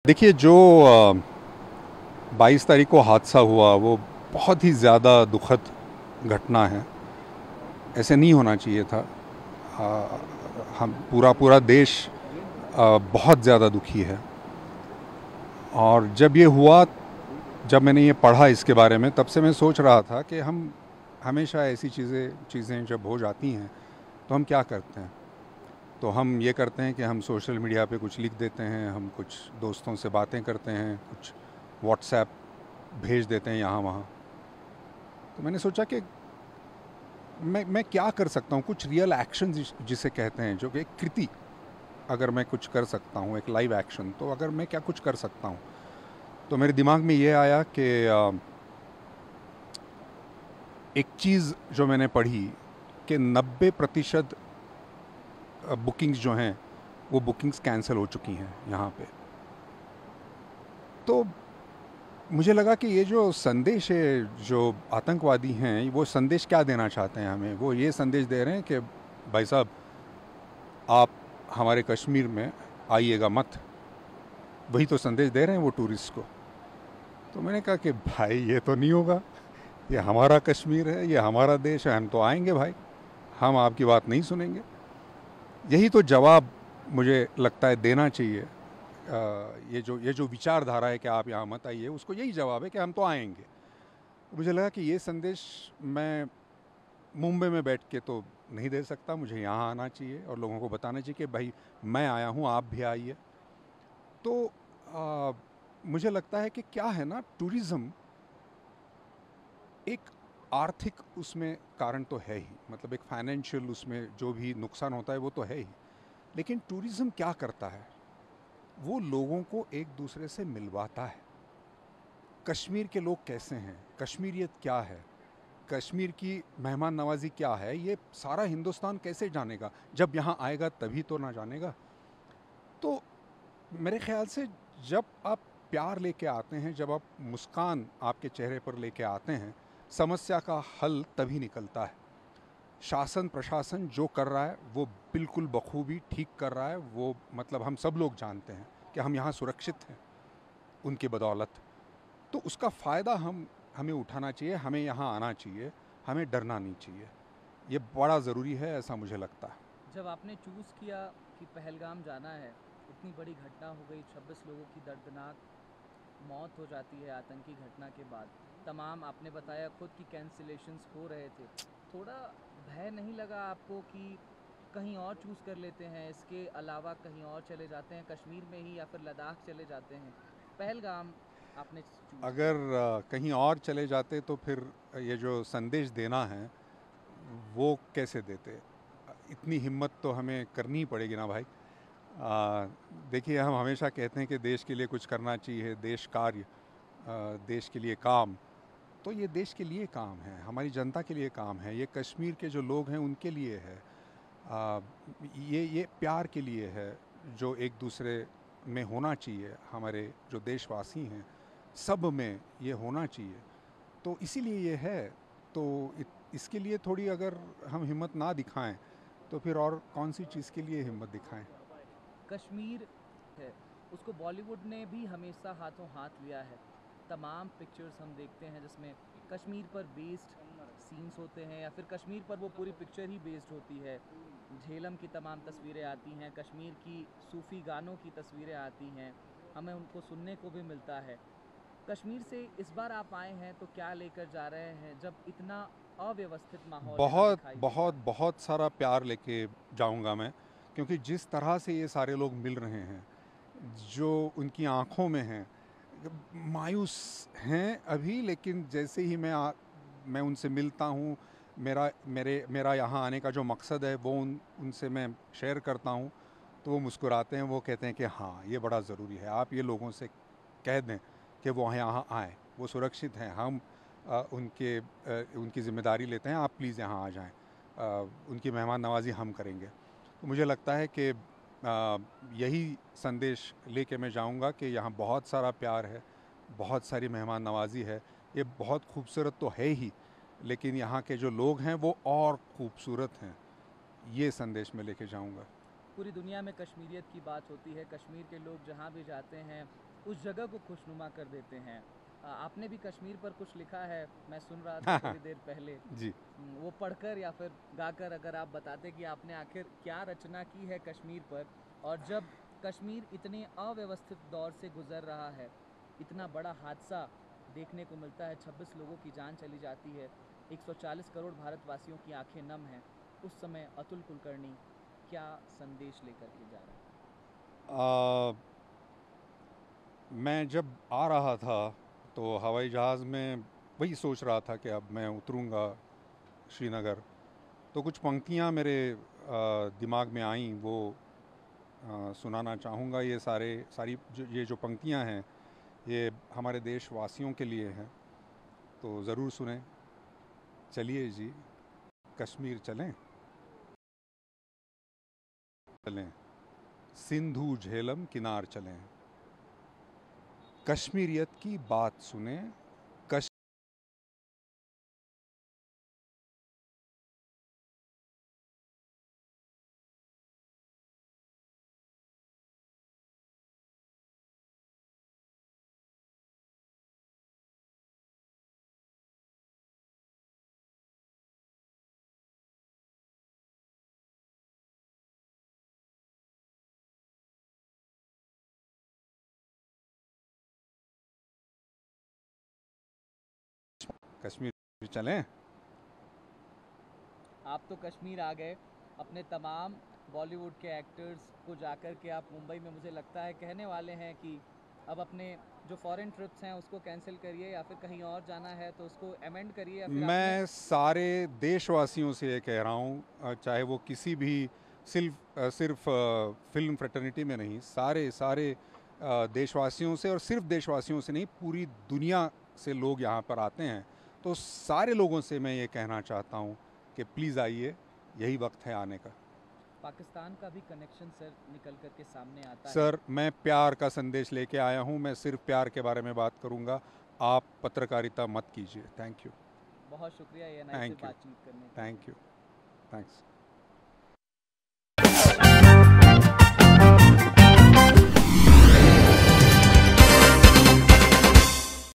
देखिए जो 22 तारीख को हादसा हुआ वो बहुत ही ज़्यादा दुखद घटना है। ऐसे नहीं होना चाहिए था। अ, हम पूरा पूरा देश बहुत ज़्यादा दुखी है। और जब ये हुआ, जब मैंने ये पढ़ा इसके बारे में, तब से मैं सोच रहा था कि हम हमेशा ऐसी चीज़ें जब हो जाती हैं तो हम क्या करते हैं। तो हम ये करते हैं कि हम सोशल मीडिया पे कुछ लिख देते हैं, हम कुछ दोस्तों से बातें करते हैं, कुछ व्हाट्सएप भेज देते हैं यहाँ वहाँ। तो मैंने सोचा कि मैं क्या कर सकता हूँ, कुछ रियल एक्शन जिसे कहते हैं, जो कि एक कृति अगर मैं कुछ कर सकता हूँ, एक लाइव एक्शन, तो अगर मैं क्या कुछ कर सकता हूँ। तो मेरे दिमाग में ये आया कि एक चीज़ जो मैंने पढ़ी कि 90% बुकिंग्स जो हैं वो बुकिंग्स कैंसिल हो चुकी हैं यहाँ पे। तो मुझे लगा कि ये जो संदेश है, जो आतंकवादी हैं, वो संदेश क्या देना चाहते हैं हमें। वो ये संदेश दे रहे हैं कि भाई साहब, आप हमारे कश्मीर में आइएगा मत। वही तो संदेश दे रहे हैं वो टूरिस्ट को। तो मैंने कहा कि भाई ये तो नहीं होगा, ये हमारा कश्मीर है, ये हमारा देश है, हम तो आएंगे भाई, हम आपकी बात नहीं सुनेंगे। यही तो जवाब मुझे लगता है देना चाहिए। ये जो विचारधारा है कि आप यहाँ मत आइए, उसको यही जवाब है कि हम तो आएंगे। मुझे लगा कि ये संदेश मैं मुंबई में बैठ के तो नहीं दे सकता, मुझे यहाँ आना चाहिए और लोगों को बताना चाहिए कि भाई मैं आया हूँ, आप भी आइए। तो आ, मुझे लगता है कि क्या है ना, टूरिज़्म एक आर्थिक उसमें कारण तो है ही, मतलब एक फाइनेंशियल उसमें जो भी नुकसान होता है वो तो है ही। लेकिन टूरिज़्म क्या करता है, वो लोगों को एक दूसरे से मिलवाता है। कश्मीर के लोग कैसे हैं, कश्मीरियत क्या है, कश्मीर की मेहमान नवाजी क्या है, ये सारा हिंदुस्तान कैसे जानेगा। जब यहाँ आएगा तभी तो ना जानेगा। तो मेरे ख्याल से जब आप प्यार लेके आते हैं, जब आप मुस्कान आपके चेहरे पर लेके आते हैं, समस्या का हल तभी निकलता है। शासन प्रशासन जो कर रहा है वो बिल्कुल बखूबी ठीक कर रहा है। वो मतलब हम सब लोग जानते हैं कि हम यहाँ सुरक्षित हैं उनकी बदौलत। तो उसका फ़ायदा हमें उठाना चाहिए, हमें यहाँ आना चाहिए, हमें डरना नहीं चाहिए। ये बड़ा ज़रूरी है, ऐसा मुझे लगता है। जब आपने चूज़ किया कि पहलगाम जाना है, इतनी बड़ी घटना हो गई, 26 लोगों की दर्दनाक मौत हो जाती है आतंकी घटना के बाद। तमाम आपने बताया खुद कि कैंसिलेशंस हो रहे थे। थोड़ा भय नहीं लगा आपको कि कहीं और चूज़ कर लेते हैं, इसके अलावा कहीं और चले जाते हैं, कश्मीर में ही या फिर लद्दाख चले जाते हैं? पहलगाम आपने चूज़ अगर किया। कहीं और चले जाते तो फिर ये जो संदेश देना है वो कैसे देते। इतनी हिम्मत तो हमें करनी ही पड़ेगी ना भाई। देखिए, हम हमेशा कहते हैं कि देश के लिए कुछ करना चाहिए, देश कार्य, देश के लिए काम। तो ये देश के लिए काम है, हमारी जनता के लिए काम है, ये कश्मीर के जो लोग हैं उनके लिए है। आ, ये प्यार के लिए है जो एक दूसरे में होना चाहिए। हमारे जो देशवासी हैं सब में ये होना चाहिए। तो इसीलिए ये है। तो इसके लिए थोड़ी अगर हम हिम्मत ना दिखाएं तो फिर और कौन सी चीज़ के लिए हिम्मत दिखाएं। कश्मीर है, उसको बॉलीवुड ने भी हमेशा हाथों हाथ लिया है। तमाम पिक्चर्स हम देखते हैं जिसमें कश्मीर पर बेस्ड सीन्स होते हैं या फिर कश्मीर पर वो पूरी पिक्चर ही बेस्ड होती है। झेलम की तमाम तस्वीरें आती हैं, कश्मीर की सूफ़ी गानों की तस्वीरें आती हैं, हमें उनको सुनने को भी मिलता है। कश्मीर से इस बार आप आए हैं तो क्या लेकर जा रहे हैं जब इतना अव्यवस्थित माहौल यहाँ बहुत दिखाई देता बहुत है? बहुत सारा प्यार लेके जाऊंगा मैं। क्योंकि जिस तरह से ये सारे लोग मिल रहे हैं, जो उनकी आंखों में हैं, मायूस हैं अभी, लेकिन जैसे ही मैं उनसे मिलता हूँ, मेरा यहाँ आने का जो मकसद है वो उनसे मैं शेयर करता हूँ, तो वो मुस्कुराते हैं। वो कहते हैं कि हाँ, ये बड़ा ज़रूरी है, आप ये लोगों से कह दें कि वो यहाँ आएँ, वो सुरक्षित हैं, हम उनकी ज़िम्मेदारी लेते हैं, आप प्लीज़ यहाँ आ जाएं, उनकी मेहमान नवाज़ी हम करेंगे। तो मुझे लगता है कि यही संदेश लेके मैं जाऊंगा कि यहाँ बहुत सारा प्यार है, बहुत सारी मेहमान नवाज़ी है। ये बहुत खूबसूरत तो है ही, लेकिन यहाँ के जो लोग हैं वो और खूबसूरत हैं। ये संदेश मैं लेके जाऊंगा। पूरी दुनिया में कश्मीरियत की बात होती है, कश्मीर के लोग जहाँ भी जाते हैं उस जगह को खुशनुमा कर देते हैं। आपने भी कश्मीर पर कुछ लिखा है, मैं सुन रहा था थोड़ी देर पहले। जी। वो पढ़कर या फिर गाकर अगर आप बताते कि आपने आखिर क्या रचना की है कश्मीर पर, और जब कश्मीर इतने अव्यवस्थित दौर से गुजर रहा है, इतना बड़ा हादसा देखने को मिलता है, 26 लोगों की जान चली जाती है, 140 करोड़ भारतवासियों की आंखें नम हैं, उस समय अतुल कुलकर्णी क्या संदेश लेकर के जा रहा है? आ, मैं जब आ रहा था तो हवाई जहाज़ में वही सोच रहा था कि अब मैं उतरूँगा श्रीनगर, तो कुछ पंक्तियाँ मेरे दिमाग में आईं, वो सुनाना चाहूँगा। ये ये जो पंक्तियाँ हैं ये हमारे देशवासियों के लिए हैं, तो ज़रूर सुने। चलिए जी, कश्मीर चलें, चलें सिंधु झेलम किनार चलें, कश्मीरियत की बात सुने, कश्मीर चलें। आप तो कश्मीर आ गए, अपने तमाम बॉलीवुड के एक्टर्स को जाकर के आप मुंबई में मुझे लगता है कहने वाले हैं कि अब अपने जो फॉरेन ट्रिप्स हैं उसको कैंसिल करिए, या फिर कहीं और जाना है तो उसको अमेंड करिए, या फिर आपने मैं सारे देशवासियों से ये कह रहा हूँ, चाहे वो किसी भी सिर्फ फिल्म फ्रेटर्निटी में नहीं, सारे सारे देशवासियों से, और सिर्फ देशवासियों से नहीं, पूरी दुनिया से लोग यहाँ पर आते हैं, तो सारे लोगों से मैं ये कहना चाहता हूँ कि प्लीज़ आइए, यही वक्त है आने का। पाकिस्तान का भी कनेक्शन सर निकल कर के सामने आता है। सर, मैं प्यार का संदेश लेके आया हूँ, मैं सिर्फ प्यार के बारे में बात करूँगा, आप पत्रकारिता मत कीजिए। Thank you. बहुत शुक्रिया ये नाई से थैंक यू। बातचीत करने के लिए। Thank you. थैंक्स।